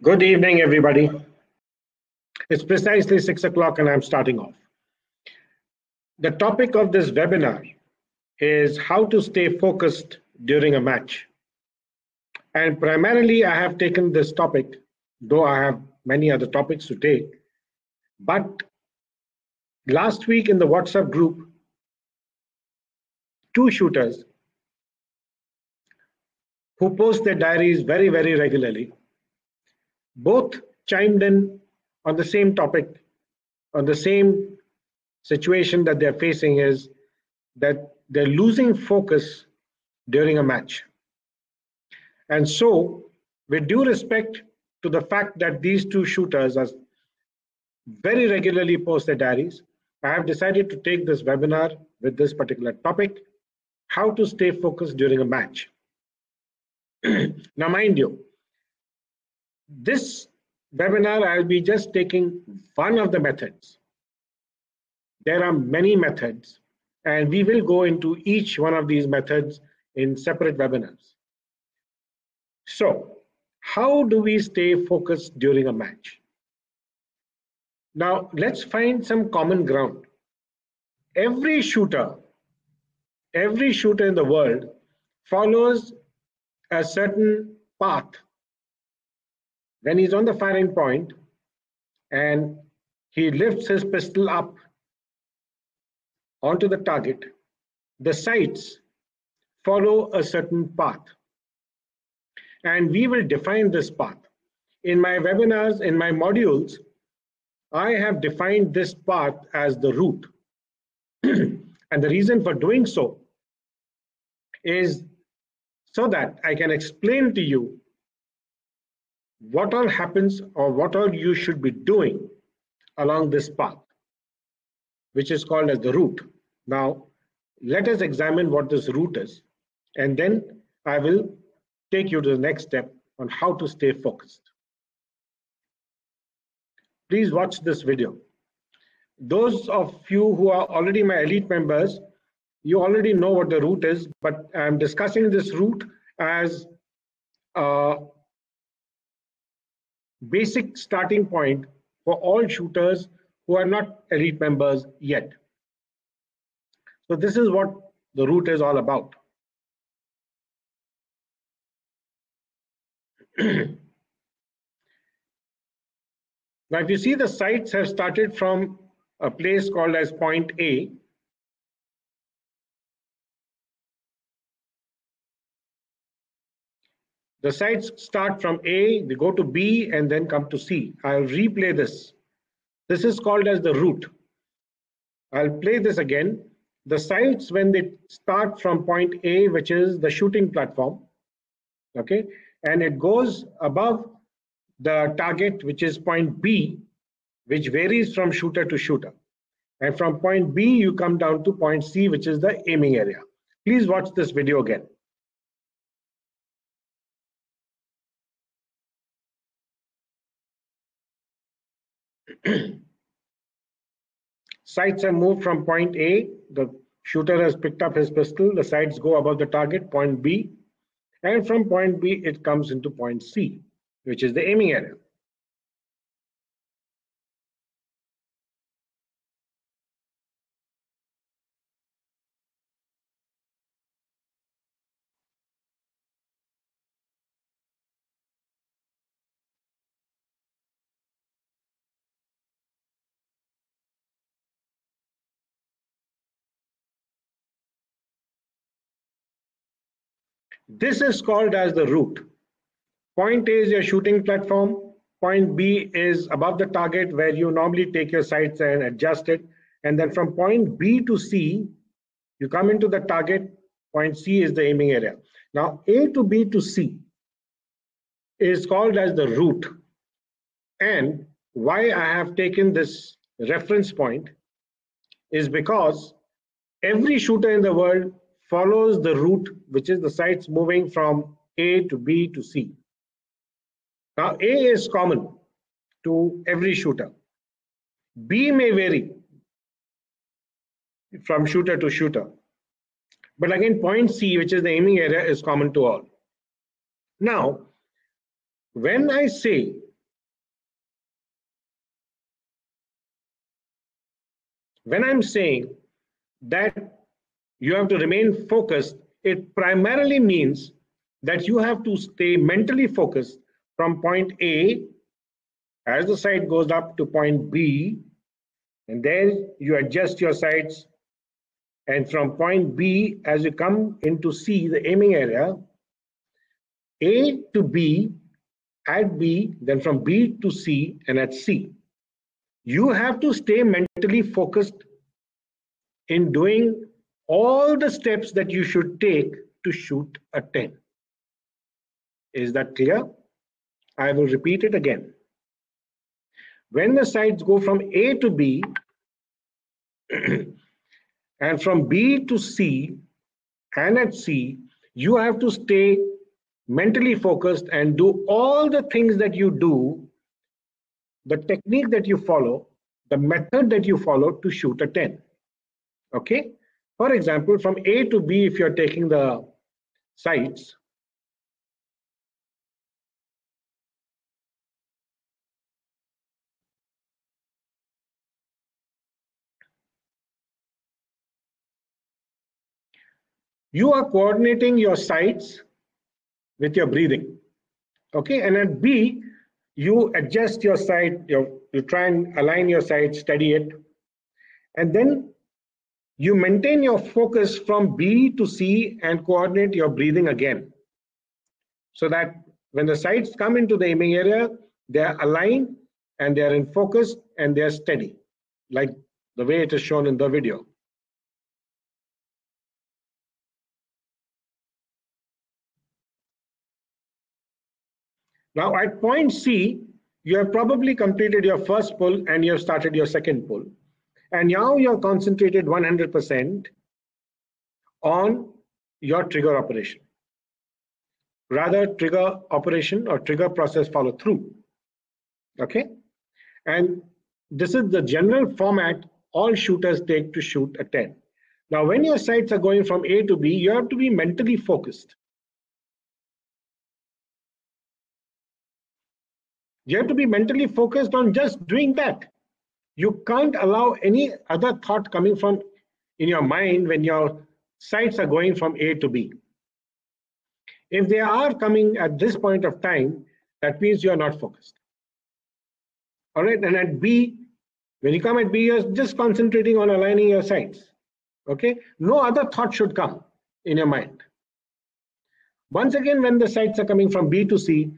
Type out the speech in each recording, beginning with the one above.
Good evening, everybody. It's precisely 6 o'clock and I'm starting off. The topic of this webinar is how to stay focused during a match. And primarily, I have taken this topic, though I have many other topics to take. But last week in the WhatsApp group, two shooters who post their diaries very, very regularly, both chimed in on the same topic, on the same situation that they're facing is that they're losing focus during a match. And so, with due respect to the fact that these two shooters are very regularly post their diaries, I have decided to take this webinar with this particular topic, how to stay focused during a match. Now, mind you, this webinar, I'll be just taking one of the methods. There are many methods, and we will go into each one of these methods in separate webinars. So, how do we stay focused during a match? Now, let's find some common ground. Every shooter in the world follows a certain path. When he's on the firing point and he lifts his pistol up onto the target, the sights follow a certain path. And we will define this path. In my webinars, in my modules, I have defined this path as the route. And the reason for doing so is so that I can explain to you what all happens or what all you should be doing along this path, which is called as the route. Now, let us examine what this route is, and then I will take you to the next step on how to stay focused. Please watch this video. Those of you who are already my elite members, you already know what the route is, but I'm discussing this route as a basic starting point for all shooters who are not elite members yet. So this is what the route is all about. Now, if you see, the sights have started from a place called as point A. The sights start from A, they go to B, and then come to C. I'll replay this. This is called as the route. I'll play this again. The sights, when they start from point A, which is the shooting platform, okay, and it goes above the target, which is point B, which varies from shooter to shooter. And from point B, you come down to point C, which is the aiming area. Please watch this video again. Sights have moved from point A. The shooter has picked up his pistol. The sights go above the target, point B. And from point B, it comes into point C, which is the aiming area. This is called as the route. Point A is your shooting platform. Point B is above the target where you normally take your sights and adjust it. And then from point B to C, you come into the target. Point C is the aiming area. Now, A to B to C is called as the route. And why I have taken this reference point is because every shooter in the world follows the route, which is the sights moving from A to B to C. Now, A is common to every shooter. B may vary from shooter to shooter. But again, point C, which is the aiming area, is common to all. Now, when I say When I'm saying that you have to remain focused, it primarily means that you have to stay mentally focused from point A as the sight goes up to point B, and then you adjust your sights. And from point B, as you come into C, the aiming area, A to B, at B, then from B to C, and at C. You have to stay mentally focused in doing all the steps that you should take to shoot a 10. Is that clear? I will repeat it again. When the sights go from A to B and from B to C and at C, you have to stay mentally focused and do all the things that you do, the technique that you follow, the method that you follow to shoot a 10. Okay? For example, from A to B, if you're taking the sights, you are coordinating your sights with your breathing. Okay, and at B, you adjust your sight, you try and align your sight, steady it, and then you maintain your focus from B to C and coordinate your breathing again. So that when the sights come into the aiming area, they are aligned and they are in focus and they are steady, like the way it is shown in the video. Now at point C, you have probably completed your first pull and you have started your second pull. And now you're concentrated 100% on your trigger operation. Rather, trigger operation or trigger process follow through. Okay? And this is the general format all shooters take to shoot a 10. Now, when your sights are going from A to B, you have to be mentally focused. You have to be mentally focused on just doing that. You can't allow any other thought coming from in your mind when your sights are going from A to B. If they are coming at this point of time, that means you are not focused. All right, and at B, when you come at B, you're just concentrating on aligning your sights. Okay, no other thought should come in your mind. Once again, when the sights are coming from B to C,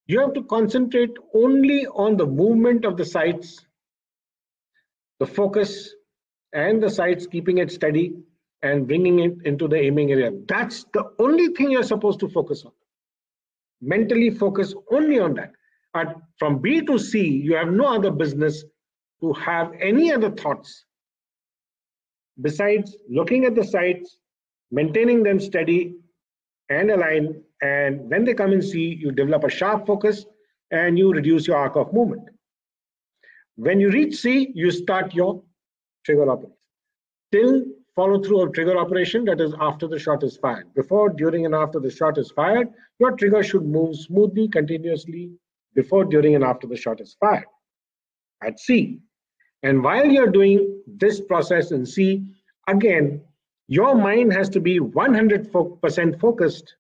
you have to concentrate only on the movement of the sights, the focus, and the sights, keeping it steady and bringing it into the aiming area. That's the only thing you're supposed to focus on. Mentally focus only on that. And from B to C, you have no other business to have any other thoughts besides looking at the sights, maintaining them steady and aligned. And when they come in C, you develop a sharp focus and you reduce your arc of movement. When you reach C, you start your trigger operation. Till follow through of trigger operation, that is after the shot is fired. Before, during, and after the shot is fired, your trigger should move smoothly, continuously, before, during, and after the shot is fired at C. And while you're doing this process in C, again, your mind has to be 100% focused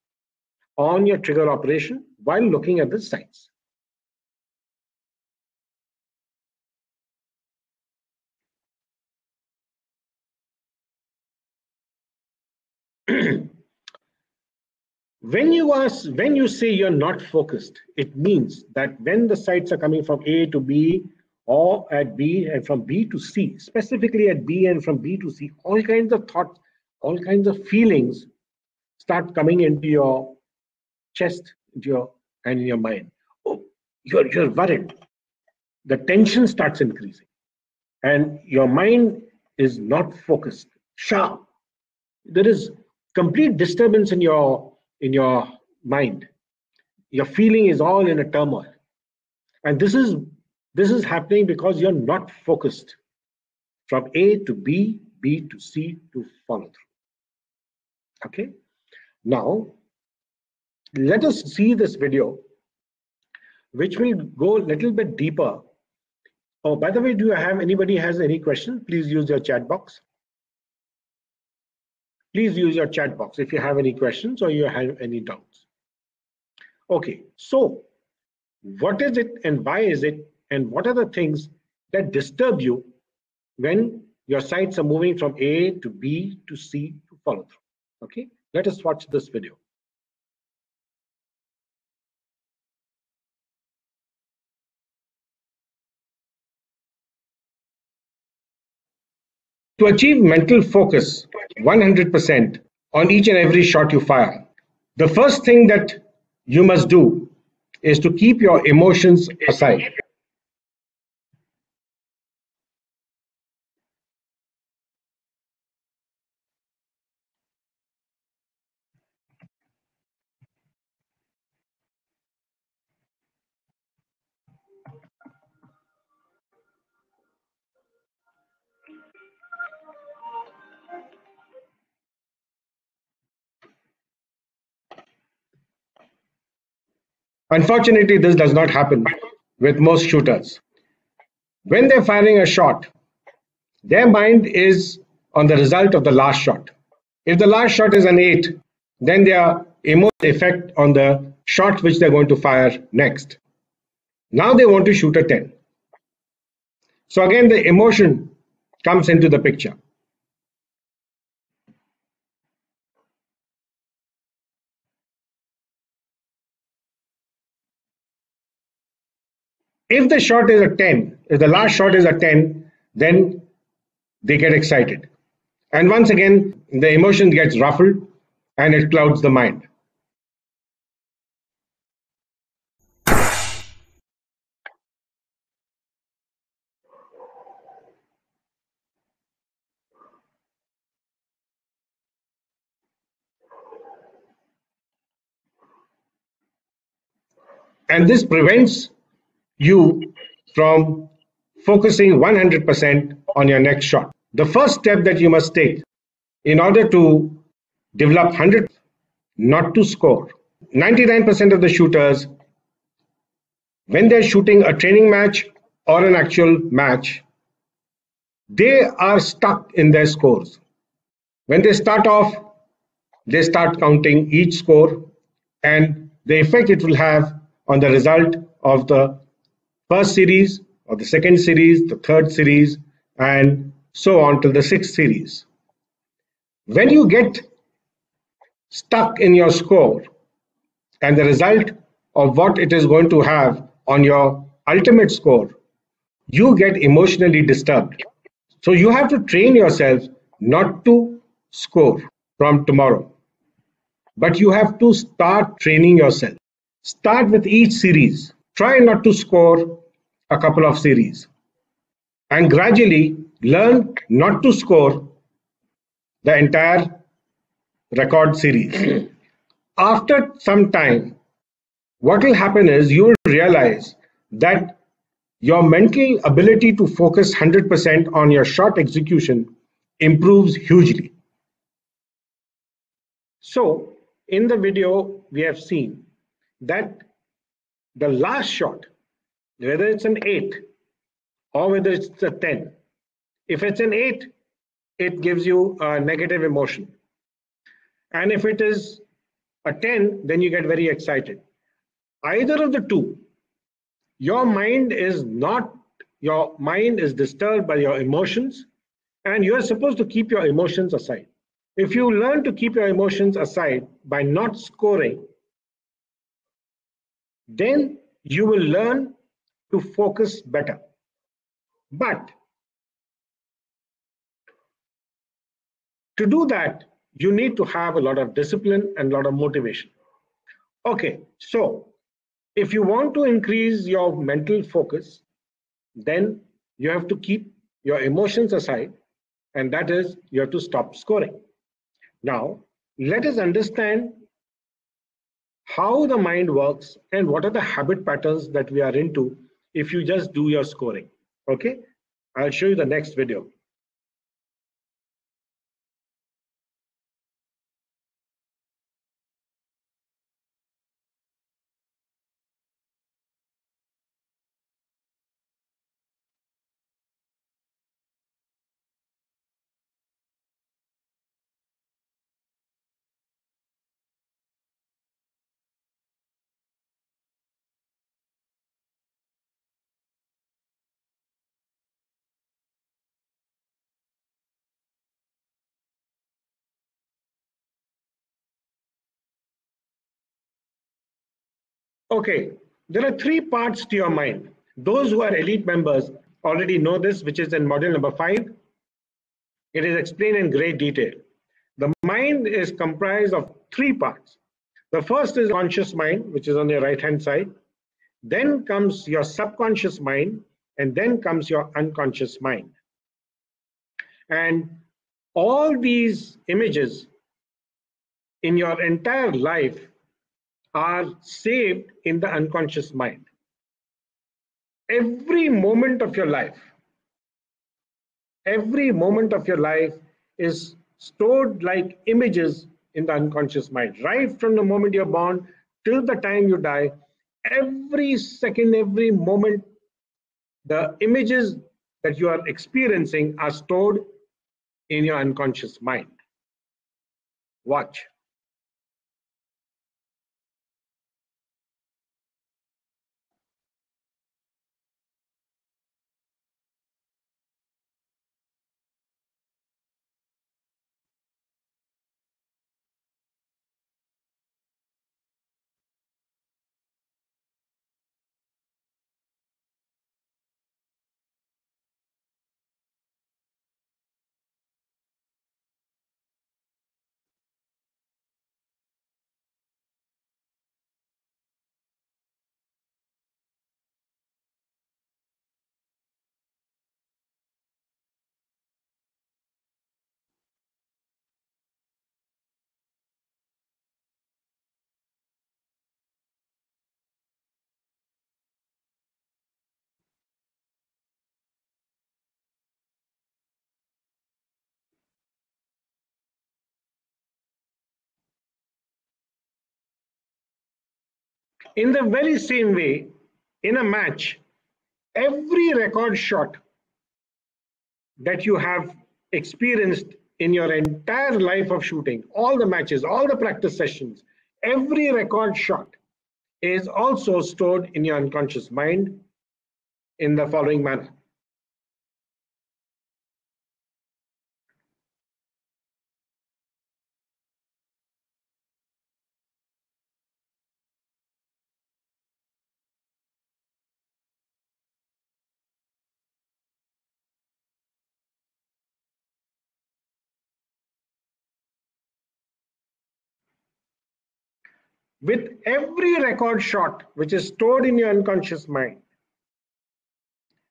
on your trigger operation while looking at the sights. When you say you're not focused, it means that when the sights are coming from A to B or at B and from B to C, specifically at B and from B to C, all kinds of thoughts, all kinds of feelings start coming into your chest, and in your mind. Oh, you're worried. The tension starts increasing, and your mind is not focused, sharp. There is complete disturbance in your mind. Your feeling is all in a turmoil, and this is happening because you're not focused from A to B, B to C to follow through. Okay, now let us see this video, which will go a little bit deeper Oh, by the way, do you have anybody has any question? Please use your chat box. Please use your chat box if you have any questions or you have any doubts. Okay, so what is it and why is it and what are the things that disturb you when your sites are moving from A to B to C to follow through? Okay, let us watch this video. To achieve mental focus 100% on each and every shot you fire, the first thing that you must do is to keep your emotions aside. Unfortunately, this does not happen with most shooters. When they're firing a shot, their mind is on the result of the last shot. If the last shot is an 8, then their emotional effect on the shot which they're going to fire next. Now they want to shoot a 10. So again, the emotion comes into the picture. If the shot is a 10, if the last shot is a 10, then they get excited. And once again, the emotion gets ruffled and it clouds the mind. And this prevents you from focusing 100% on your next shot. The first step that you must take in order to develop 100, not to score. 99% of the shooters, when they're shooting a training match or an actual match, they are stuck in their scores. When they start off, they start counting each score and the effect it will have on the result of the first series or the second series, the third series, and so on till the sixth series. When you get stuck in your score and the result of what it is going to have on your ultimate score, you get emotionally disturbed. So you have to train yourself not to score from tomorrow, but you have to start training yourself. Start with each series. Try not to score a couple of series and gradually learn not to score the entire record series. After some time, what will happen is you will realize that your mental ability to focus 100% on your shot execution improves hugely. So, in the video, we have seen that the last shot, whether it's an 8 or whether it's a 10, if it's an 8, it gives you a negative emotion. And if it is a 10, then you get very excited. Either of the two, your mind is not, your mind is disturbed by your emotions, and you are supposed to keep your emotions aside. If you learn to keep your emotions aside by not scoring, then you will learn to focus better. But to do that, you need to have a lot of discipline and a lot of motivation. Okay, so if you want to increase your mental focus, then you have to keep your emotions aside, and that is you have to stop scoring. Now, let us understand how the mind works and what are the habit patterns that we are into if you just do your scoring. Okay, I'll show you the next video. Okay, there are three parts to your mind. Those who are elite members already know this, which is in module number 5. It is explained in great detail. The mind is comprised of three parts. The first is conscious mind, which is on your right hand side. Then comes your subconscious mind, and then comes your unconscious mind. And all these images in your entire life are saved in the unconscious mind. Every moment of your life, every moment of your life is stored like images in the unconscious mind. Right from the moment you're born till the time you die, every second, every moment, the images that you are experiencing are stored in your unconscious mind. Watch. In the very same way, in a match, every record shot that you have experienced in your entire life of shooting, all the matches, all the practice sessions, every record shot is also stored in your unconscious mind in the following manner. With every record shot which is stored in your unconscious mind,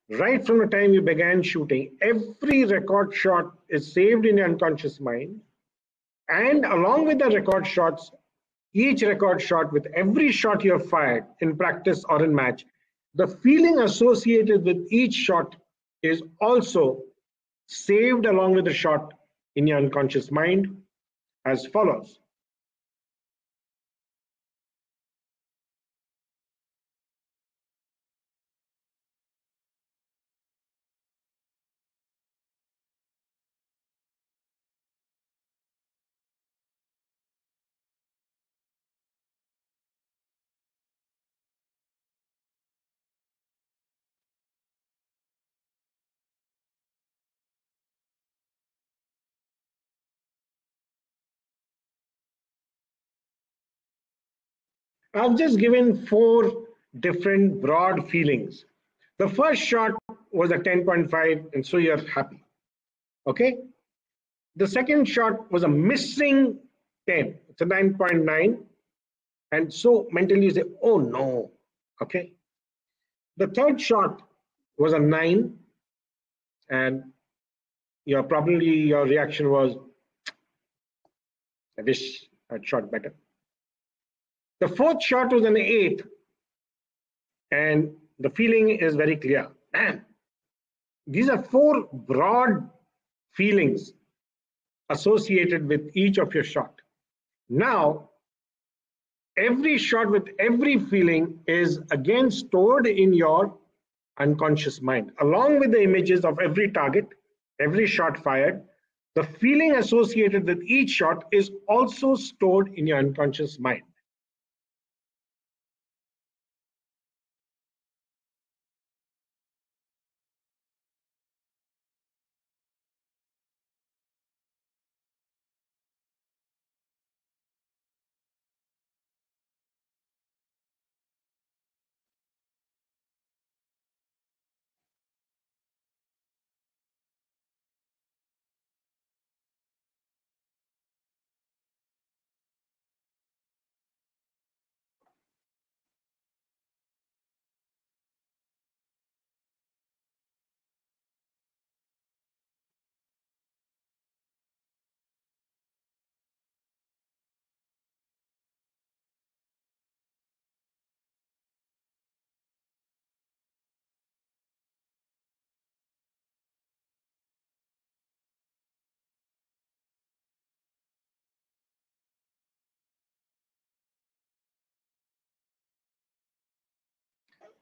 right from the time you began shooting, every record shot is saved in your unconscious mind. And along with the record shots, each record shot, with every shot you have fired in practice or in match, the feeling associated with each shot is also saved along with the shot in your unconscious mind as follows. I've just given 4 different broad feelings. The first shot was a 10.5, and so you're happy. Okay. The second shot was a missing 10, it's a 9.9, and so mentally you say, oh no. Okay. The third shot was a 9, and your reaction was, I wish I'd shot better. The fourth shot was an 8, and the feeling is very clear. Man, these are 4 broad feelings associated with each of your shot. Now, every shot with every feeling is again stored in your unconscious mind, along with the images of every target, every shot fired. The feeling associated with each shot is also stored in your unconscious mind.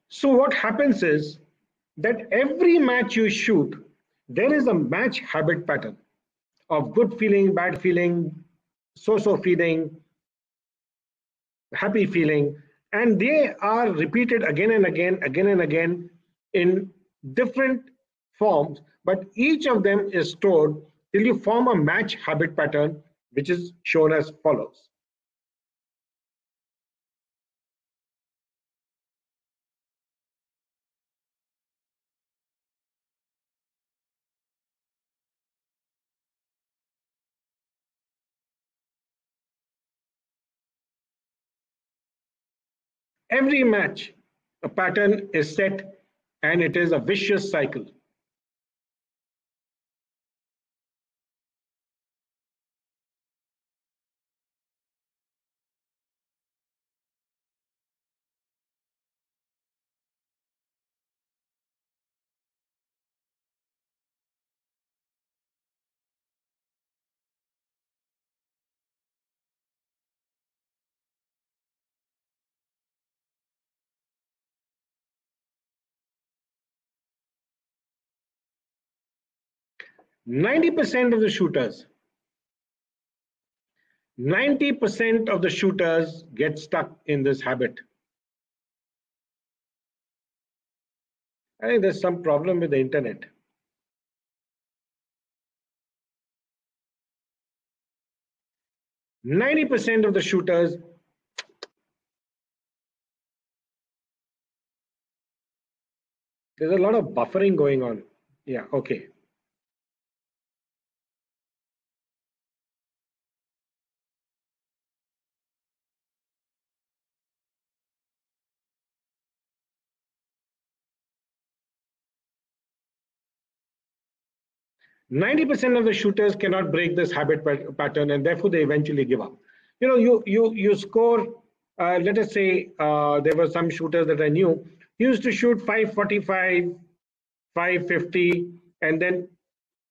So what happens is that every match you shoot, there is a match habit pattern of good feeling, bad feeling, so-so feeling, happy feeling, and they are repeated again and again in different forms, but each of them is stored till you form a match habit pattern, which is shown as follows. Every match, a pattern is set and it is a vicious cycle. Ninety percent of the shooters, 90% of the shooters get stuck in this habit. I think there's some problem with the internet. 90% of the shooters, there's a lot of buffering going on. Yeah, okay. Ninety percent of the shooters cannot break this habit pattern, and therefore they eventually give up. You know, you score. Let us say there were some shooters that I knew. He used to shoot 545, 550, and then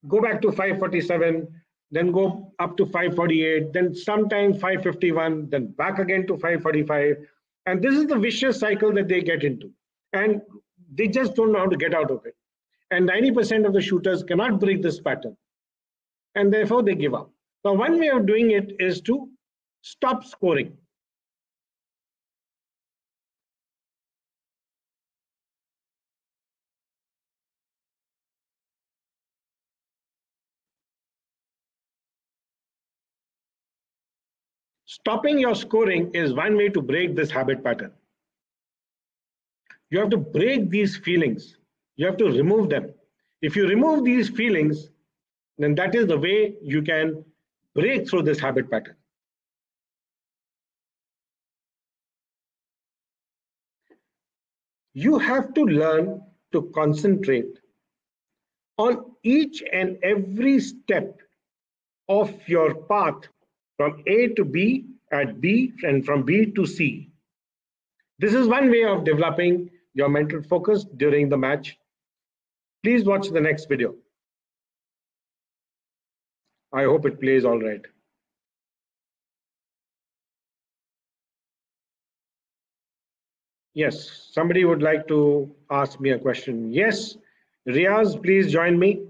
go back to 547, then go up to 548, then sometimes 551, then back again to 545. And this is the vicious cycle that they get into. And they just don't know how to get out of it. And 90% of the shooters cannot break this pattern. And therefore they give up. Now, one way of doing it is to stop scoring. Stopping your scoring is one way to break this habit pattern. You have to break these feelings. You have to remove them. If you remove these feelings, then that is the way you can break through this habit pattern. You have to learn to concentrate on each and every step of your path from A to B at B and from B to C. This is one way of developing your mental focus during the match. Please watch the next video. I hope it plays all right. Yes, somebody would like to ask me a question. Yes, Riaz, please join me.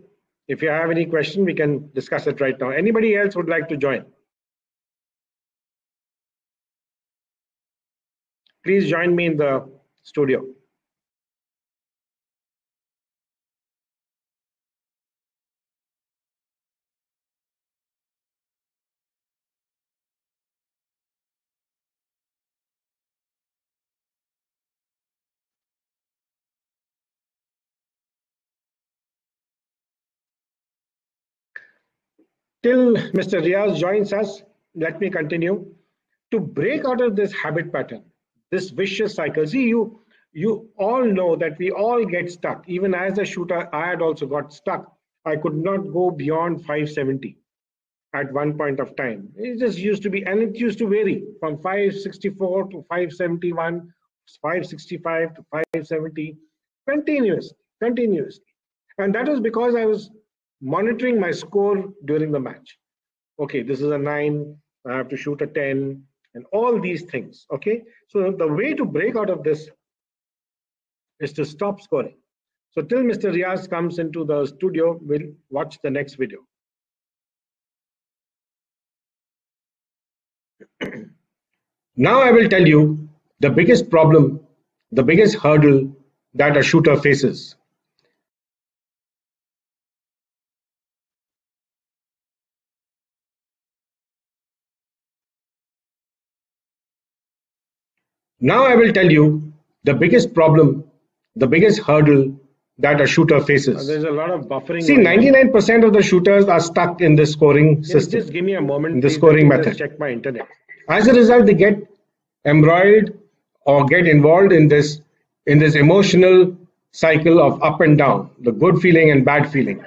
If you have any question, we can discuss it right now. Anybody else would like to join? Please join me in the studio. Till Mr. Riaz joins us, let me continue. To break out of this habit pattern, this vicious cycle, see, you all know that we all get stuck. Even as a shooter, I had also got stuck. I could not go beyond 570 at one point of time. It just used to be, and it used to vary from 564 to 571, 565 to 570, continuously. And that was because I was monitoring my score during the match. Okay, this is a 9, I have to shoot a 10, and all these things. Okay, so the way to break out of this is to stop scoring. So till Mr. Riaz comes into the studio, we'll watch the next video. Now I will tell you the biggest problem, the biggest hurdle that a shooter faces. Now I will tell you the biggest problem, the biggest hurdle that a shooter faces. There's a lot of buffering. See, 99% of the shooters are stuck in the scoring system. Just give me a moment. In the scoring method. Check my internet. As a result, they get embroiled or get involved in this emotional cycle of up and down, the good feeling and bad feeling,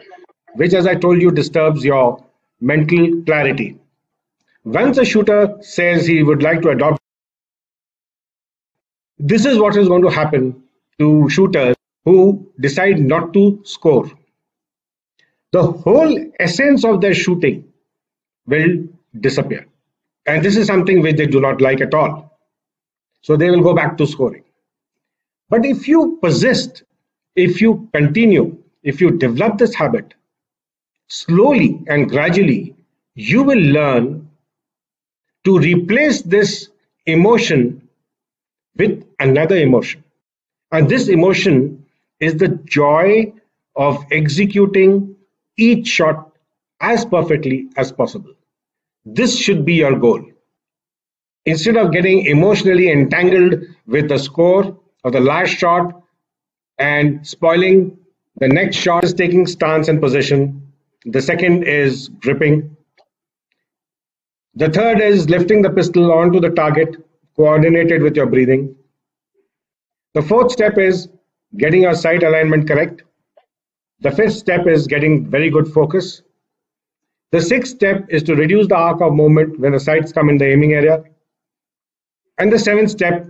which, as I told you, disturbs your mental clarity. Once a shooter says he would like to adopt, this is what is going to happen to shooters who decide not to score. The whole essence of their shooting will disappear. And this is something which they do not like at all. So they will go back to scoring. But if you persist, if you continue, if you develop this habit, slowly and gradually, you will learn to replace this emotion with another emotion. And this emotion is the joy of executing each shot as perfectly as possible. This should be your goal. Instead of getting emotionally entangled with the score of the last shot and spoiling the next shot, is taking stance and position. The second is gripping. The third is lifting the pistol onto the target, coordinated with your breathing. The fourth step is getting your sight alignment correct. The fifth step is getting very good focus. The sixth step is to reduce the arc of movement when the sights come in the aiming area. And the seventh step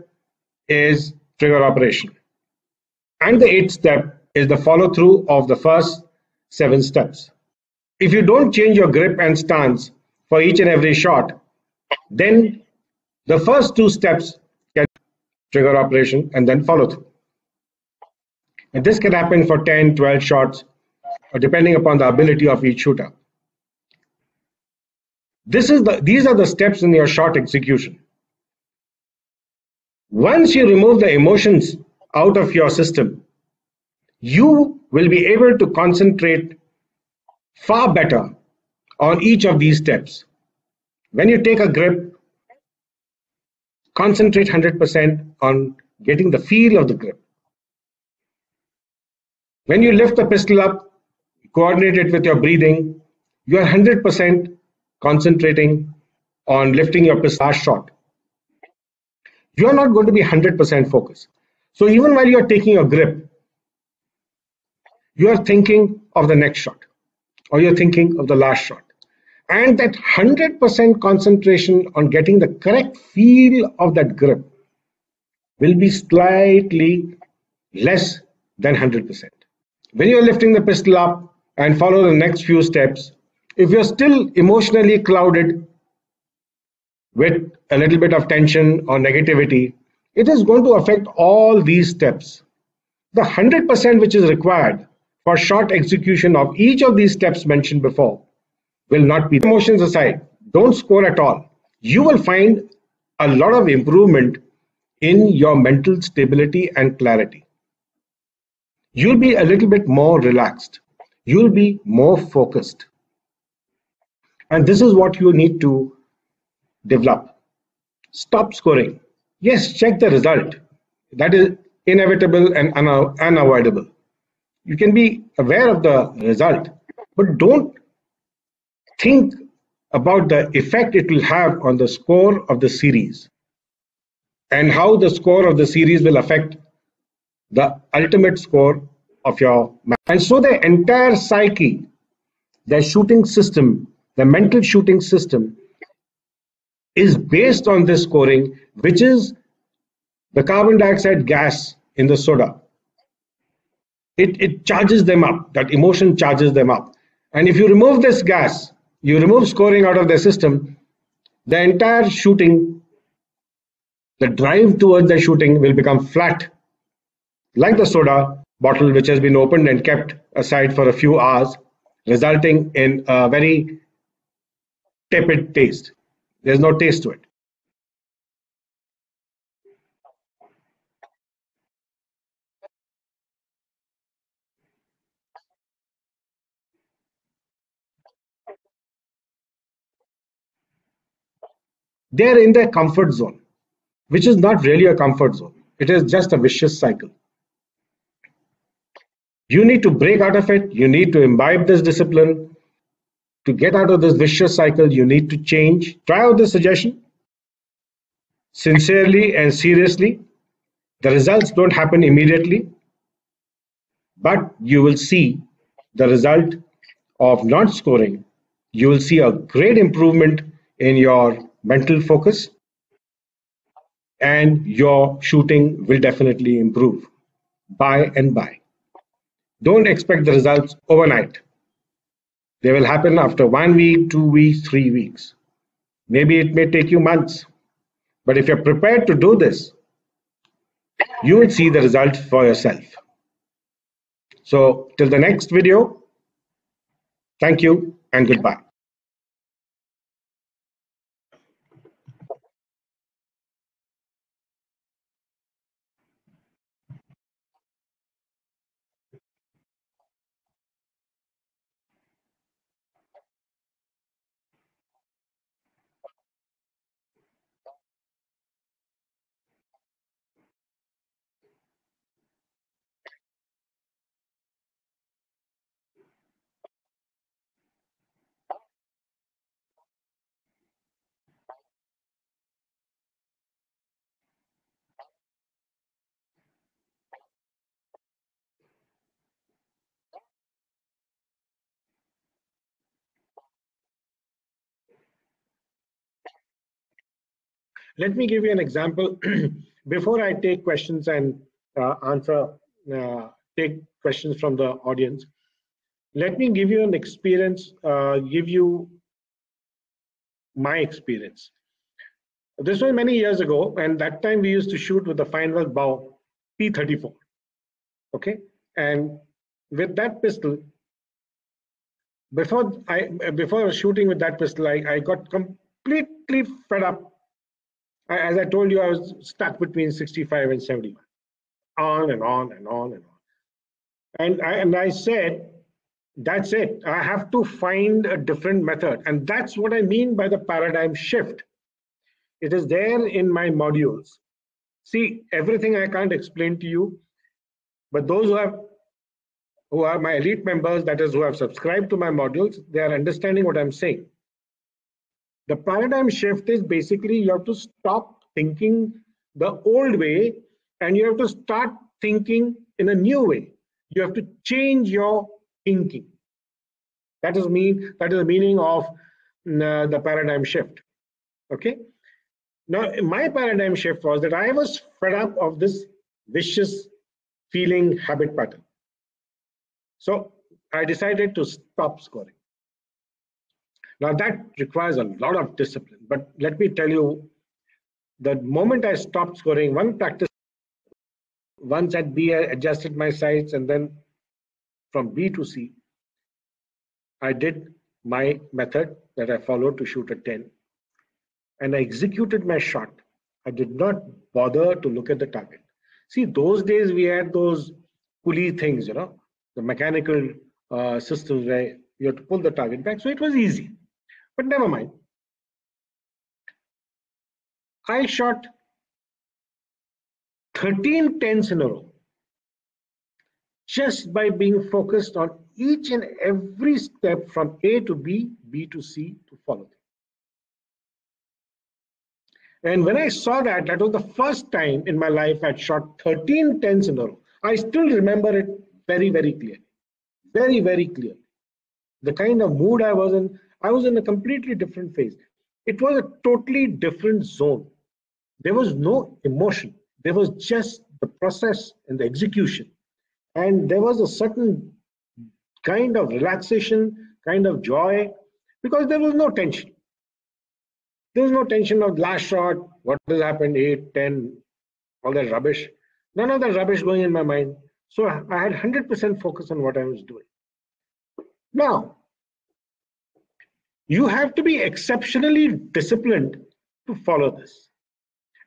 is trigger operation. And the eighth step is the follow through of the first 7 steps. If you don't change your grip and stance for each and every shot, then the first 2 steps can trigger operation and then follow through. And this can happen for 10, 12 shots, depending upon the ability of each shooter. These are the steps in your shot execution. Once you remove the emotions out of your system, you will be able to concentrate far better on each of these steps. When you take a grip, concentrate 100% on getting the feel of the grip. When you lift the pistol up, coordinate it with your breathing, you are 100% concentrating on lifting your pistol last shot. You are not going to be 100% focused. So even while you are taking your grip, you are thinking of the next shot, or you're thinking of the last shot. And that 100% concentration on getting the correct feel of that grip will be slightly less than 100%. When you're lifting the pistol up and follow the next few steps, if you're still emotionally clouded with a little bit of tension or negativity, it is going to affect all these steps. The 100% which is required for shot execution of each of these steps mentioned before will not be. Emotions aside, don't score at all. You will find a lot of improvement in your mental stability and clarity. You'll be a little bit more relaxed. You'll be more focused. And this is what you need to develop. Stop scoring. Yes, check the result. That is inevitable and unavoidable. You can be aware of the result, but don't think about the effect it will have on the score of the series and how the score of the series will affect the ultimate score of your match. And so the entire psyche, the shooting system, the mental shooting system is based on this scoring, which is the carbon dioxide gas in the soda. It charges them up, that emotion charges them up. And if you remove this gas, you remove scoring out of the system, the entire shooting, the drive towards the shooting will become flat. like the soda bottle which has been opened and kept aside for a few hours, resulting in a very tepid taste. There's no taste to it. They're in their comfort zone, which is not really a comfort zone. It is just a vicious cycle. You need to break out of it. You need to imbibe this discipline. To get out of this vicious cycle, you need to change. Try out this suggestion sincerely and seriously. The results don't happen immediately, but you will see the result of not scoring. You will see a great improvement in your mental focus, and your shooting will definitely improve by and by. Don't expect the results overnight. They will happen after 1 week, 2 weeks, 3 weeks. Maybe it may take you months. But if you're prepared to do this, you will see the results for yourself. So, till the next video, thank you and goodbye. Let me give you an example before I take questions and answer, take questions from the audience. Let me give you an experience, give you my experience. This was many years ago, and that time we used to shoot with the Feinwell bow P34. Okay, and with that pistol, before shooting with that pistol, I got completely fed up. As I told you, I was stuck between 65 and 71, on and on and on and on. And I said, that's it. I have to find a different method. And that's what I mean by the paradigm shift. It is there in my modules. See, everything I can't explain to you, but those who are my elite members, that is, who have subscribed to my modules, they are understanding what I'm saying. The paradigm shift is basically you have to stop thinking the old way and you have to start thinking in a new way. You have to change your thinking. That is the meaning of the paradigm shift. Okay. Now, my paradigm shift was that I was fed up of this vicious feeling habit pattern. So I decided to stop scoring. Now that requires a lot of discipline, but let me tell you, the moment I stopped scoring, one practice, once at B, I adjusted my sights, and then from B to C, I did my method that I followed to shoot at 10, and I executed my shot. I did not bother to look at the target. See, those days we had those pulley things, the mechanical systems where you have to pull the target back, so it was easy. But never mind. I shot 13 10s in a row just by being focused on each and every step from A to B, B to C to follow. And when I saw that, that was the first time in my life I'd shot 13 10s in a row. I still remember it very, very clearly. Very, very clearly. The kind of mood I was in a completely different phase. It was a totally different zone. There was no emotion. There was just the process and the execution. And there was a certain kind of relaxation, kind of joy, because there was no tension. There was no tension of last shot, what has happened, 8, 10, all that rubbish. None of that rubbish going in my mind. So I had 100% focus on what I was doing. Now, you have to be exceptionally disciplined to follow this.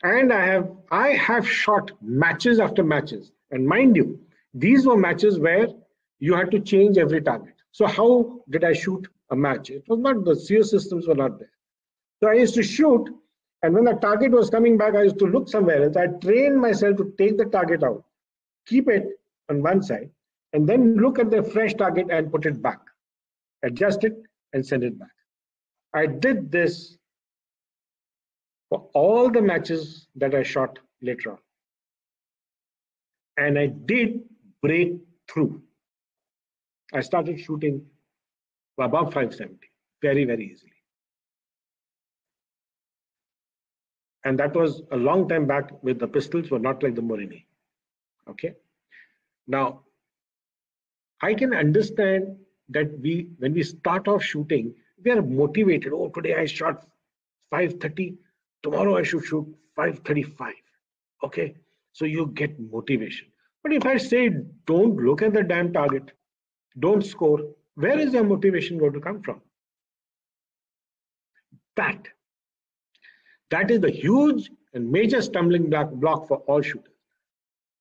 And I have shot matches after matches. And mind you, these were matches where you had to change every target. So how did I shoot a match? It was not, the SEO systems were not there. So I used to shoot, and when the target was coming back, I used to look somewhere else. I trained myself to take the target out, keep it on one side, and then look at the fresh target and put it back, adjust it, and send it back. I did this for all the matches that I shot later on. And I did break through. I started shooting above 570 very, very easily. And that was a long time back with the pistols, were not like the Morini. Okay. Now, I can understand that when we start off shooting, we are motivated. Oh, today I shot 530. Tomorrow I should shoot 535. Okay. So you get motivation. But if I say, don't look at the damn target, don't score, where is your motivation going to come from? That is the huge and major stumbling block for all shooters.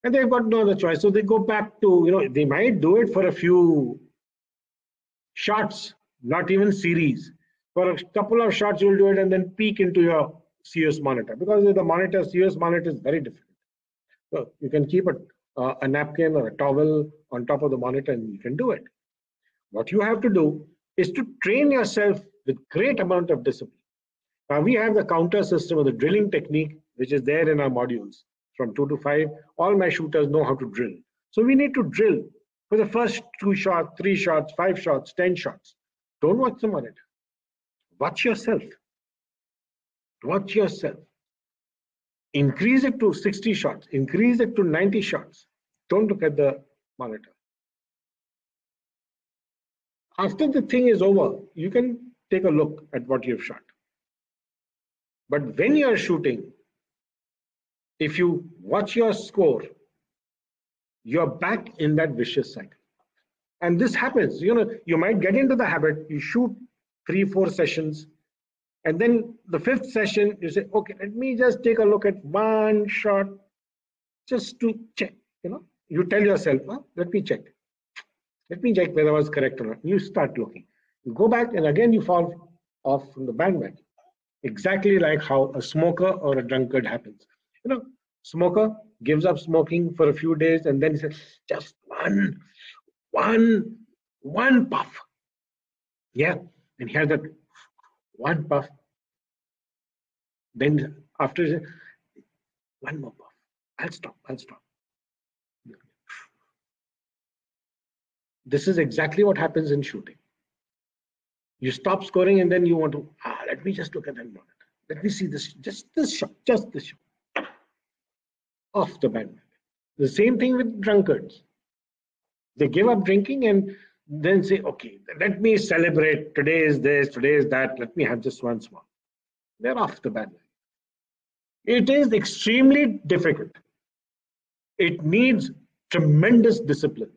And they've got no other choice. So they go back to, they might do it for a few shots, not even series. For a couple of shots, you'll do it and then peek into your CS monitor. Because with the monitor, CS monitor is very difficult. So you can keep a napkin or a towel on top of the monitor and you can do it. What you have to do is to train yourself with great amount of discipline. Now we have the counter system or the drilling technique, which is there in our modules from 2 to 5. All my shooters know how to drill. So we need to drill for the first 2 shots, 3 shots, 5 shots, 10 shots. Don't watch the monitor. Watch yourself. Watch yourself. Increase it to 60 shots. Increase it to 90 shots. Don't look at the monitor. After the thing is over, you can take a look at what you've shot. But when you're shooting, if you watch your score, you're back in that vicious cycle. And this happens, you might get into the habit, you shoot 3-4 sessions, and then the 5th session, you say, okay, let me just take a look at one shot just to check, you tell yourself, let me check. Let me check whether I was correct or not. You start looking. You go back and again you fall off from the bandwagon. Exactly like how a smoker or a drunkard happens. Smoker gives up smoking for a few days and then he says, just one puff. Yeah, and he has that one puff. Then after he says, one more puff. I'll stop. This is exactly what happens in shooting. You stop scoring and then you want to, let me just look at that monitor. Let me see this, just this shot. Off the bandwagon. The same thing with drunkards. They give up drinking and then say, okay, let me celebrate. Today is this, today is that. Let me have just one small. They're off the bandwagon. It is extremely difficult. It needs tremendous discipline.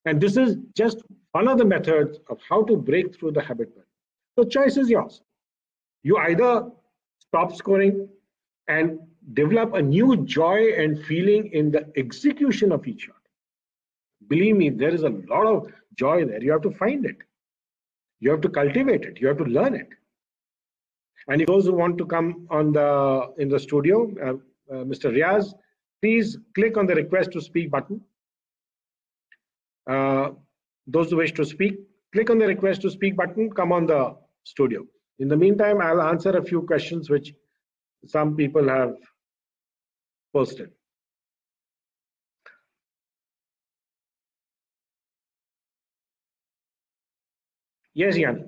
And this is just one of the methods of how to break through the habit. The choice is yours. You either stop scoring and develop a new joy and feeling in the execution of each shot. Believe me, there is a lot of joy there. You have to find it. You have to cultivate it. You have to learn it. And if those who want to come in the studio, Mr. Riaz, please click on the request to speak button. Those who wish to speak, click on the request to speak button, come on the studio. In the meantime, I'll answer a few questions which some people have posted. Yes, Yanni.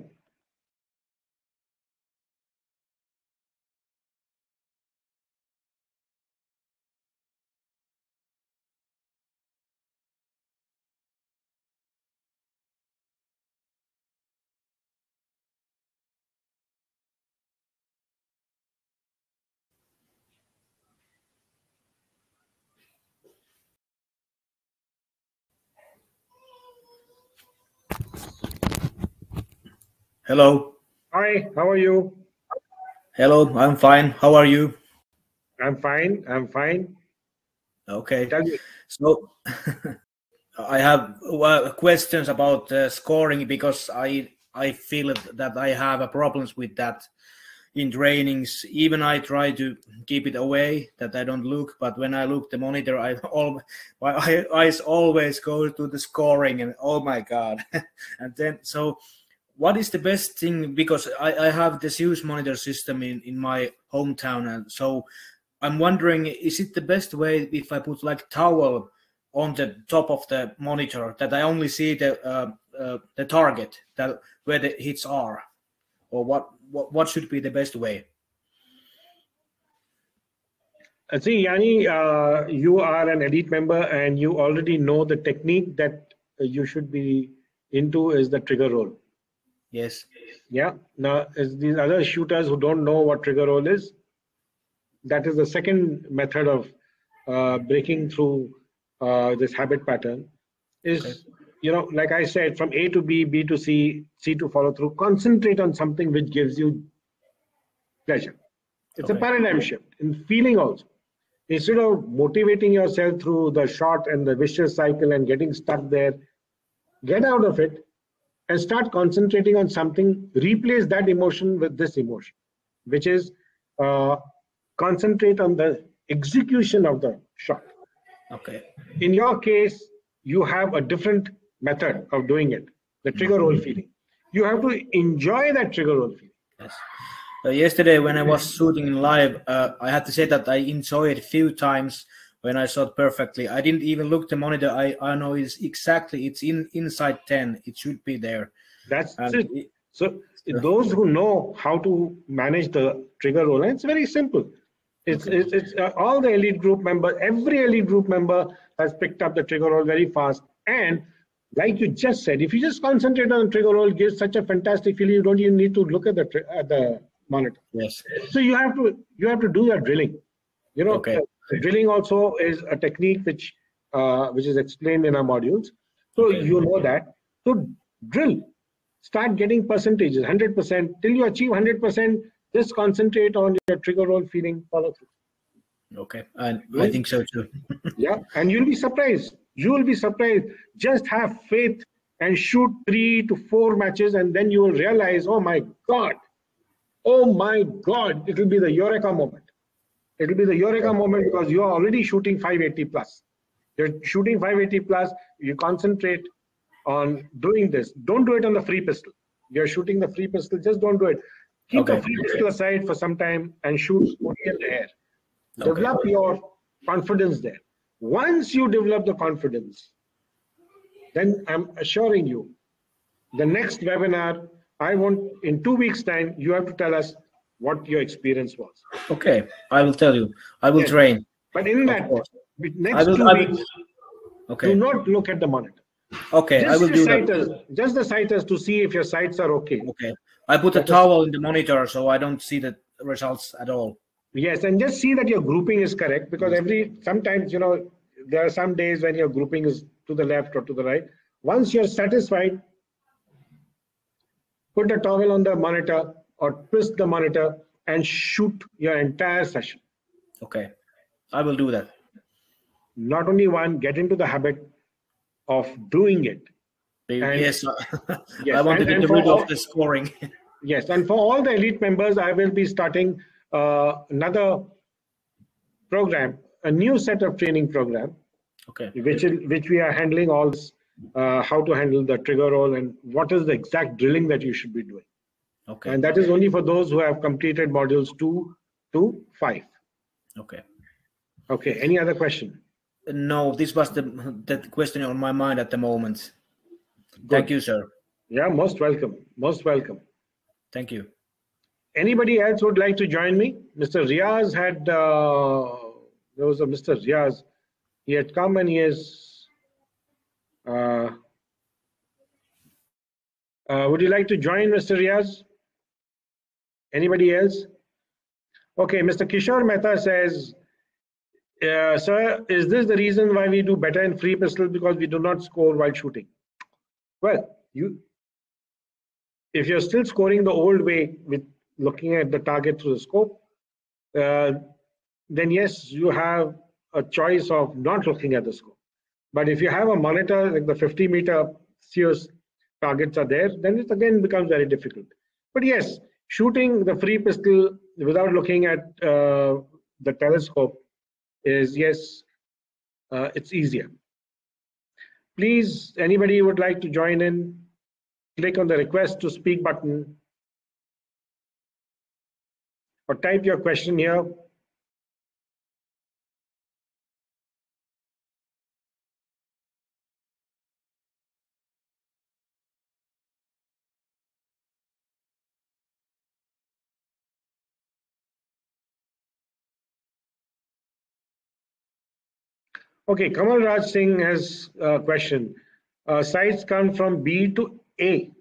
Hello. Hi, how are you? Hello, I'm fine. How are you? I'm fine. I'm fine. Okay. Tell me. So I have questions about scoring because I feel that I have a problems with that in trainings. Even I try to keep it away that I don't look, but when I look the monitor, my eyes always go to the scoring, and oh my god! And then so what is the best thing, because I have this huge monitor system in my hometown, and so I'm wondering, is it the best way if I put like towel on the top of the monitor that I only see the target that where the hits are, or what should be the best way? See, Yanni, you are an elite member and you already know the technique that you should be into is the trigger roll. Yes. Yeah. Now, as these other shooters who don't know what trigger roll is, that is the second method of breaking through this habit pattern. Is, Okay. Like I said, from A to B, B to C, C to follow through. Concentrate on something which gives you pleasure. It's a Okay. paradigm shift in feeling also. Instead of motivating yourself through the short and the vicious cycle and getting stuck there, get out of it and start concentrating on something. Replace that emotion with this emotion, which is uh, concentrate on the execution of the shot. Okay. In your case, you have a different method of doing it, the trigger roll feeling. You have to enjoy that trigger roll feeling. Yes. Yesterday, when I was shooting in live, I had to say that I enjoyed a few times when I shot perfectly. I didn't even look the monitor. I know it's exactly it's inside 10. It should be there. That's And it. So those who know how to manage the trigger roll, and it's very simple. It's all the elite group members. Every elite group member has picked up the trigger roll very fast. And like you just said, if you just concentrate on the trigger roll, it gives such a fantastic feeling. You don't even need to look at the monitor. yes. So you have to do your drilling. Okay. Drilling also is a technique which is explained in our modules. So Okay. you know that. So drill. Start getting percentages, 100%. Till you achieve 100%, just concentrate on your trigger roll feeling, follow through. Okay. And I You- think so too. Yeah, and you'll be surprised. You will be surprised. Just have faith and shoot 3 to 4 matches, and then you will realize, oh my God, it will be the eureka moment. It will be the eureka moment because you are already shooting 580 plus. You're shooting 580 plus. You concentrate on doing this. Don't do it on the free pistol. You're shooting the free pistol. Just don't do it. Keep the Okay. free pistol aside for some time and shoot only in the air. Okay. Develop your confidence there. Once you develop the confidence, then I'm assuring you, the next webinar, I want in 2 weeks' time, you have to tell us what your experience was. Okay. I will tell you. I will Yes, train. but in Of that course. I next will. two I will. weeks, do Okay. not look at the monitor. Okay. I Just will the do that. sighters to see if your sights are okay. Okay. I put a That is, towel in the monitor so I don't see the results at all. yes, and just see that your grouping is correct because Yes. sometimes there are some days when your grouping is to the left or to the right. Once you're satisfied, put the towel on the monitor or twist the monitor and shoot your entire session. Okay. I will do that. Not only one, get into the habit of doing it. And Yes. I yes, want to and, get and for rid of all, the scoring. yes, and for all the elite members, I will be starting another program, a new set of training program, Okay. which we are handling all this, how to handle the trigger roll and what is the exact drilling that you should be doing. Okay. And that is only for those who have completed modules 2 to 5. Okay. Okay, any other question? No, this was the question on my mind at the moment. Thank Good. you, sir. Yeah, most welcome. Most welcome. Thank you. Anybody else would like to join me? Mr. Riaz there was a Mr. Riaz. He had come and he is, would you like to join, Mr. Riaz? Anybody else? Okay, Mr. Kishore Mehta says, sir, is this the reason why we do better in free pistol because we do not score while shooting? Well, If you're still scoring the old way with looking at the target through the scope, then yes, you have a choice of not looking at the scope. But if you have a monitor, like the 50-meter COS targets are there, then it again becomes very difficult. But yes, shooting the free pistol without looking at the telescope is, yes, it's easier. Please, anybody would like to join in, click on the request to speak button or type your question here. Okay, Kamal Raj Singh has a question. Sights come from B to A.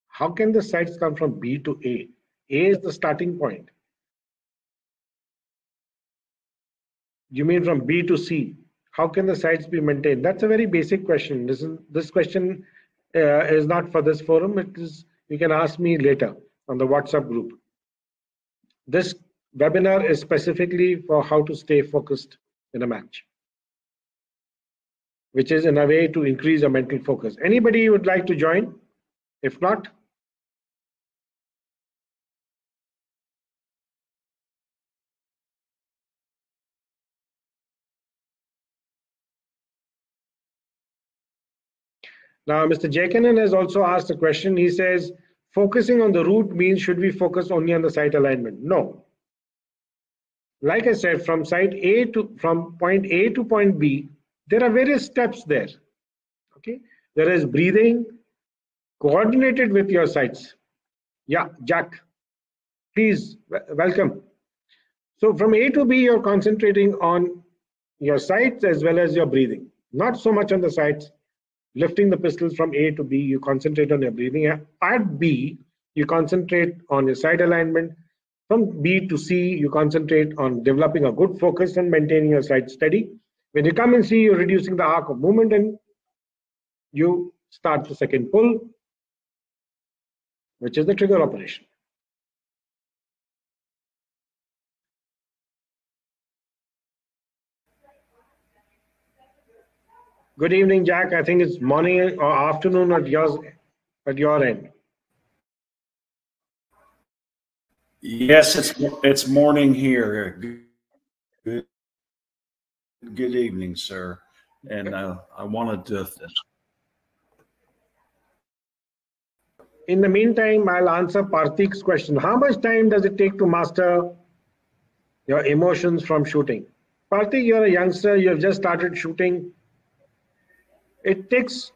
How can the sights come from B to A? A is the starting point. You mean from B to C? How can the sights be maintained? That's a very basic question. This question is not for this forum. It is, you can ask me later on the WhatsApp group. This webinar is specifically for how to stay focused in a match, which is in a way to increase your mental focus. Anybody would like to join? If not, now Mr. Jekanen has also asked a question. He says, focusing on the route means should we focus only on the sight alignment? No. Like I said, from point A to point B, there are various steps there. Okay, there is breathing coordinated with your sights. Yeah, Jack, please welcome. So from A to B, you're concentrating on your sights as well as your breathing. Not so much on the sights. Lifting the pistols from A to B, you concentrate on your breathing. At B, you concentrate on your sight alignment. From B to C, you concentrate on developing a good focus and maintaining your sight steady. When you come in C, you're reducing the arc of movement and you start the second pull, which is the trigger operation. Good evening, Jack. I think it's morning or afternoon at your end. Yes, it's morning here. Good evening, sir. And I wanted to. In the meantime, I'll answer Parthik's question. How much time does it take to master your emotions from shooting? Parthik, you're a youngster. You have just started shooting. It takes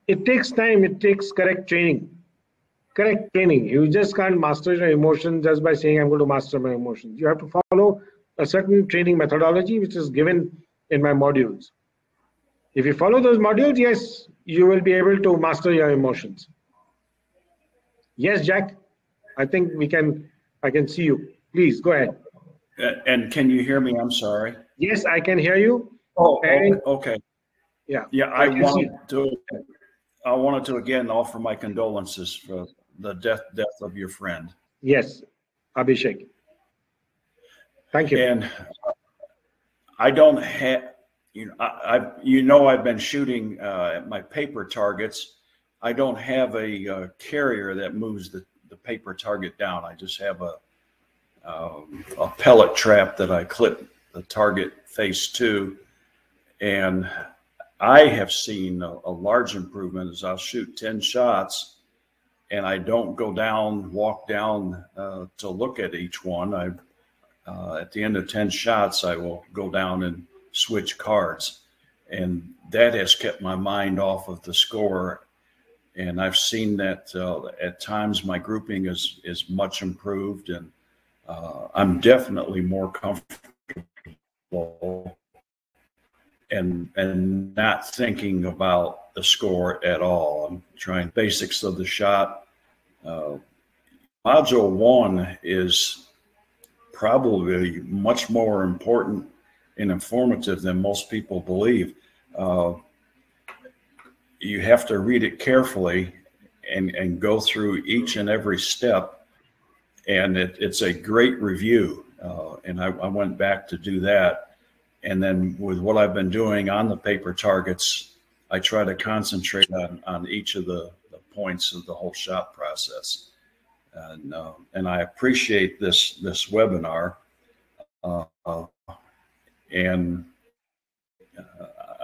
time. It takes correct training. You just can't master your emotions just by saying, I'm going to master my emotions. You have to follow a certain training methodology, which is given in my modules. If you follow those modules, yes, you will be able to master your emotions. Yes, Jack, I think I can see you. Please go ahead. And can you hear me? I'm sorry. Yes, I can hear you. Oh, okay. Yeah. I wanted to again offer my condolences for the death of your friend. Yes, Abhishek. Thank you. And I don't have, I've been shooting my paper targets. I don't have a carrier that moves the paper target down. I just have a pellet trap that I clip the target face to, and I have seen a large improvement as I'll shoot 10 shots and I don't walk down to look at each one. At the end of 10 shots, I will go down and switch cards. And that has kept my mind off of the score. And I've seen that at times my grouping is much improved, and I'm definitely more comfortable and not thinking about the score at all. I'm trying basics of the shot. Module 1 is probably much more important and informative than most people believe. You have to read it carefully and go through each and every step. And it's a great review. And I went back to do that. And then with what I've been doing on the paper targets, I try to concentrate on each of the points of the whole shop process. And I appreciate this webinar. And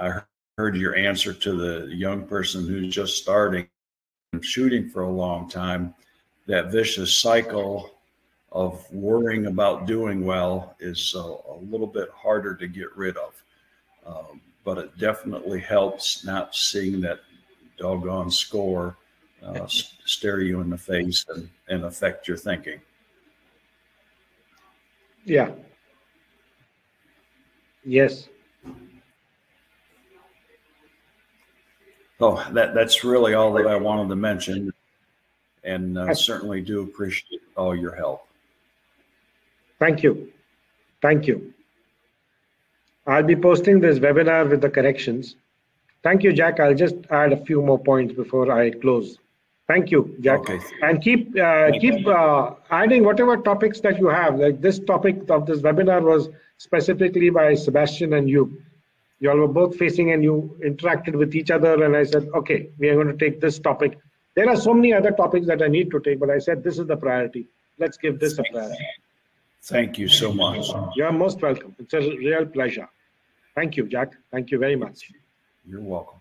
I heard your answer to the young person who's just starting shooting for a long time. That vicious cycle of worrying about doing well is a little bit harder to get rid of. But it definitely helps not seeing that doggone score stare you in the face and affect your thinking. Yeah. Yes. Oh, that's really all that I wanted to mention, and certainly do appreciate all your help. Thank you. Thank you. I'll be posting this webinar with the corrections. Thank you, Jack. I'll just add a few more points before I close. Thank you, Jack. Okay. And keep adding whatever topics that you have. Like this topic of this webinar was specifically by Sebastian and you. You all were both facing and you interacted with each other. And I said, okay, we are going to take this topic. There are so many other topics that I need to take, but I said, this is the priority. Let's give this a priority. Thank you so much. You're most welcome. It's a real pleasure. Thank you, Jack. Thank you very much. You're welcome.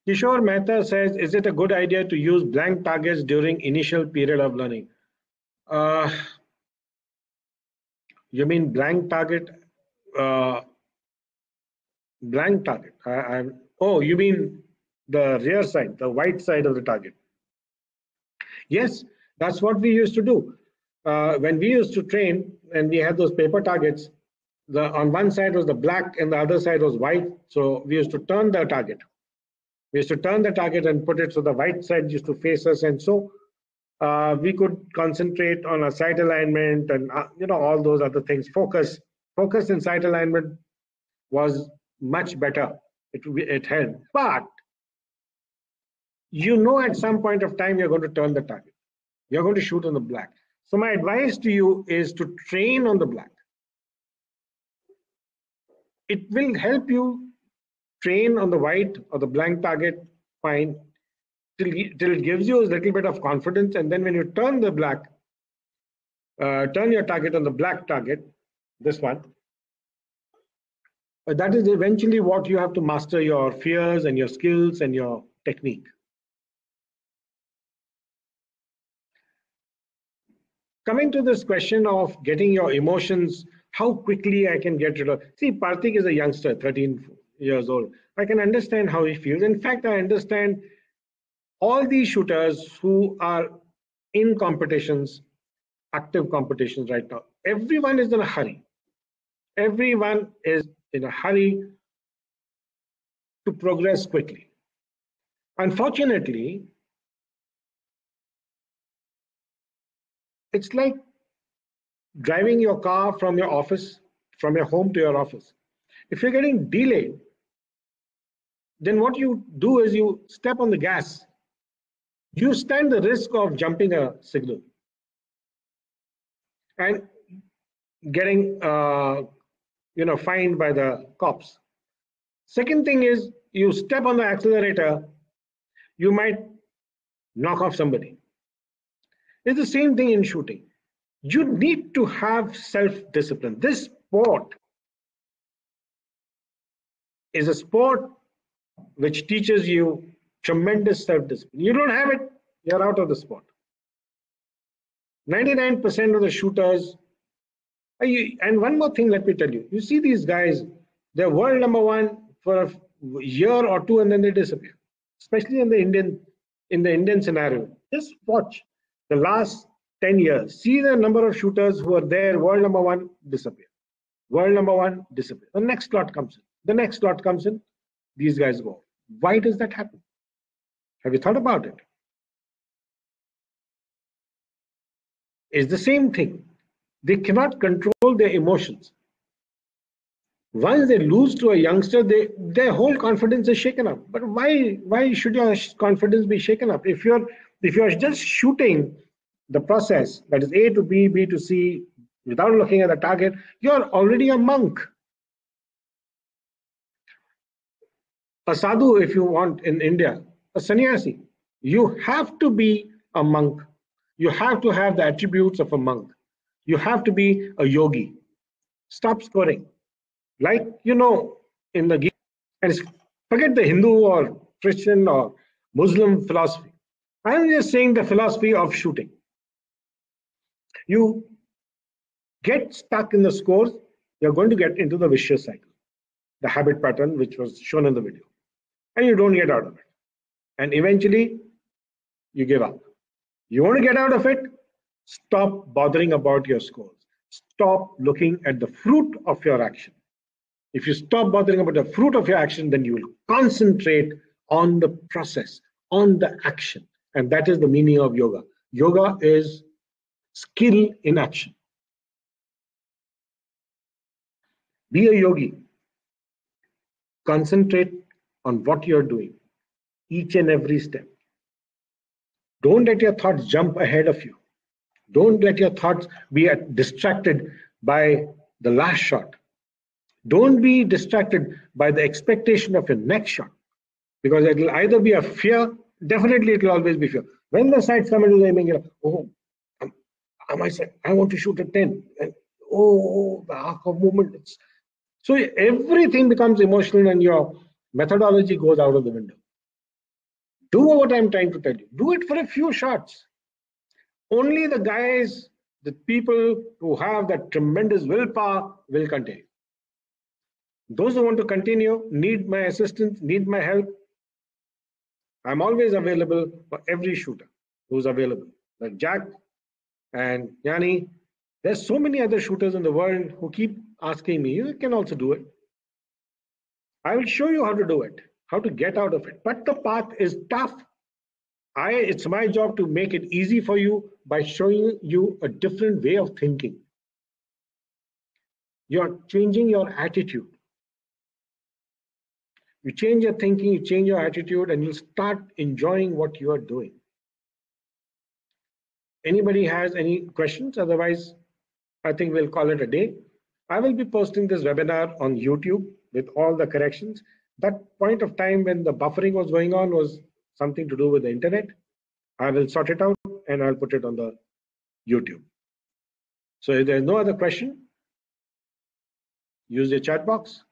Kishore Mehta says, is it a good idea to use blank targets during initial period of learning? You mean blank target? Blank target. Oh, you mean the rear side, the white side of the target? Yes, that's what we used to do. When we used to train and we had those paper targets, on one side was the black and the other side was white. So we used to turn the target. We used to turn the target and put it so the white side used to face us, and so we could concentrate on our sight alignment and all those other things. Focus and sight alignment was much better. It helped, but at some point of time you're going to turn the target. You're going to shoot on the black. So my advice to you is to train on the black. It will help you train on the white or the blank target, fine, till it gives you a little bit of confidence. And then when you turn the black, turn your target on the black target, this one, that is eventually what you have to master your fears and your skills and your technique. Coming to this question of getting your emotions, how quickly I can get rid of. See, Parthik is a youngster, 13 years old. I can understand how he feels. In fact, I understand all these shooters who are in competitions, active competitions right now. Everyone is in a hurry. Everyone is in a hurry to progress quickly. Unfortunately, it's like driving your car from your office, from your home to your office. If you're getting delayed, then what you do is you step on the gas. You stand the risk of jumping a signal and getting fined by the cops. Second thing is, you step on the accelerator, you might knock off somebody. It's the same thing in shooting. You need to have self-discipline. This sport is a sport which teaches you tremendous self-discipline. You don't have it, you're out of the sport. 99% of the shooters, and one more thing, let me tell you. You see these guys, they're world number one for a year or two and then they disappear. Especially in the Indian scenario. Just watch the last 10 years. See the number of shooters who are there, world number one, disappear. World number one, disappear. The next lot comes in. The next lot comes in. These guys go. Why does that happen? Have you thought about it? It's the same thing. They cannot control their emotions. Once they lose to a youngster, their whole confidence is shaken up. But why should your confidence be shaken up? If you're just shooting the process, that is A to B, B to C, without looking at the target, you're already a monk. A sadhu, if you want, in India, a sannyasi. You have to be a monk. You have to have the attributes of a monk. You have to be a yogi. Stop scoring. Like, in the Gita, and forget the Hindu or Christian or Muslim philosophy. I'm just saying the philosophy of shooting. You get stuck in the scores, you're going to get into the vicious cycle, the habit pattern, which was shown in the video, and you don't get out of it. And eventually, you give up. You want to get out of it? Stop bothering about your scores. Stop looking at the fruit of your action. If you stop bothering about the fruit of your action, then you will concentrate on the process, on the action. And that is the meaning of yoga. Yoga is skill in action. Be a yogi. Concentrate on what you're doing, each and every step. Don't let your thoughts jump ahead of you. Don't let your thoughts be distracted by the last shot. Don't be distracted by the expectation of your next shot, because it will either be a fear, definitely it will always be fear. When the sights come into the aiming, you're like, oh, I want to shoot at 10. And, the arc of movement. So everything becomes emotional and your methodology goes out of the window. Do what I'm trying to tell you. Do it for a few shots. Only the guys, the people who have that tremendous willpower will continue. Those who want to continue, need my assistance, need my help, I'm always available for every shooter who's available. Like Jack and Yanni, there's so many other shooters in the world who keep asking me, you can also do it. I will show you how to do it, how to get out of it. But the path is tough. It's my job to make it easy for you by showing you a different way of thinking. You're changing your attitude. You change your thinking, you change your attitude, and you'll start enjoying what you are doing. Anybody has any questions? Otherwise, I think we'll call it a day. I will be posting this webinar on YouTube with all the corrections. That point of time when the buffering was going on was something to do with the internet. I will sort it out and I'll put it on the YouTube. So if there's no other question, use the chat box.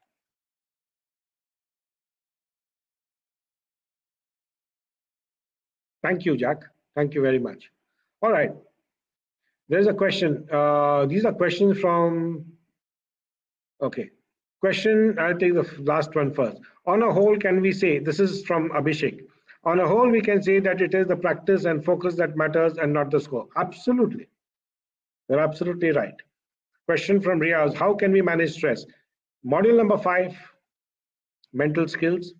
Thank you, Jack. Thank you very much. All right. There's a question. These are questions from, okay. Question, I'll take the last one first. On a whole, can we say, this is from Abhishek. On a whole, we can say that it is the practice and focus that matters and not the score. Absolutely. You're absolutely right. Question from Riaz, how can we manage stress? Module number 5, mental skills.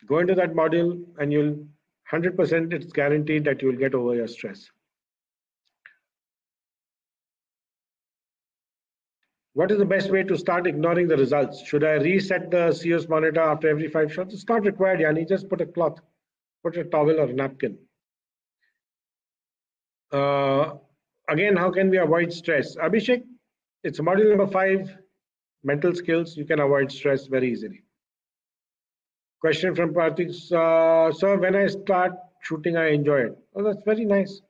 Go into that module and you'll 100% it's guaranteed that you will get over your stress. What is the best way to start ignoring the results? Should I reset the COS monitor after every 5 shots? It's not required, Yanni. Just put a cloth, put a towel or a napkin. Again, how can we avoid stress? Abhishek, it's module number 5, mental skills. You can avoid stress very easily. Question from Parthik, sir, when I start shooting, I enjoy it. Oh, that's very nice.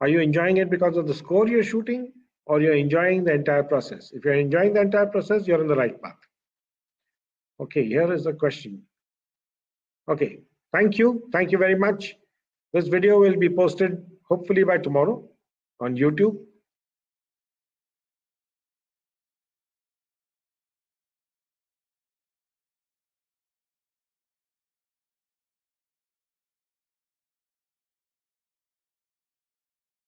Are you enjoying it because of the score you're shooting, or you're enjoying the entire process? If you're enjoying the entire process, you're on the right path. Okay, here is the question. Okay, thank you. Thank you very much. This video will be posted hopefully by tomorrow on YouTube.